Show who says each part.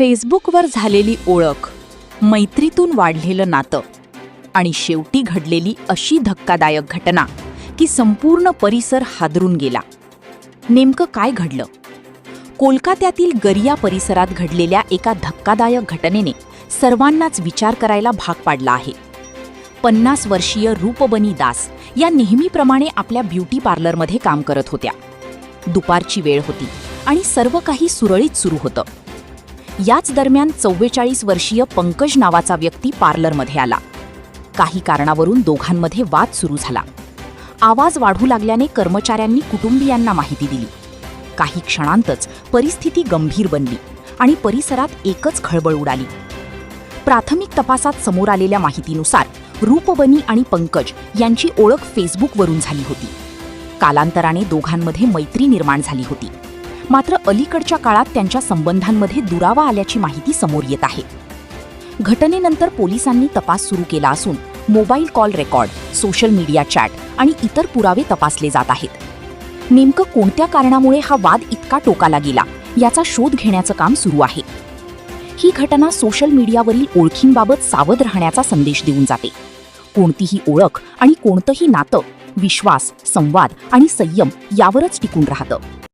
Speaker 1: फेसबुकवर झालेली ओळख, मैत्रीतून वाढलेलं नातं आणि शेवटी घडलेली अशी धक्कादायक घटना की संपूर्ण परिसर हादरून गेला. नेमकं काय घडलं? कोलकात्यातील गरिया परिसरात घडलेल्या एका धक्कादायक घटनेने सर्वांनाच विचार करायला भाग पाडला आहे. 50 वर्षीय रूपबनी दास या नेहमीप्रमाणे आपल्या ब्युटी पार्लरमध्ये काम करत होत्या. दुपारची वेळ होती आणि सर्व काही सुरळीत सुरू होतं. याच दरम्यान 44 वर्षीय पंकज नावाचा व्यक्ती पार्लरमध्ये आला. काही कारणावरून दोघांमध्ये वाद सुरू झाला. आवाज वाढू लागल्याने कर्मचाऱ्यांनी कुटुंबियांना माहिती दिली. काही क्षणांतच परिस्थिती गंभीर बनली आणि परिसरात एकच खळबळ उडाली. प्राथमिक तपासात समोर आलेल्या माहितीनुसार रूपबनी आणि पंकज यांची ओळख फेसबुकवरून झाली होती. कालांतराने दोघांमध्ये मैत्री निर्माण झाली होती. मात्र अलीकडच्या काळात त्यांच्या संबंधांमध्ये दुरावा आल्याची माहिती समोर येत आहे. घटनेनंतर पोलिसांनी तपास सुरू केला असून mobile call record, social media chat आणि इतर पुरावे तपासले जात आहेत. नेमकं कोणत्या कारणामुळे हा वाद इतका टोकाला गेला याचा शोध घेण्याचं काम सुरू आहे. ही घटना सोशल मीडियावरील ओळखींबाबत सावध राहण्याचा संदेश देऊन जाते. कोणतीही ओळख आणि कोणतंही नातं विश्वास, संवाद आणि संयम यावरच टिकून राहतं.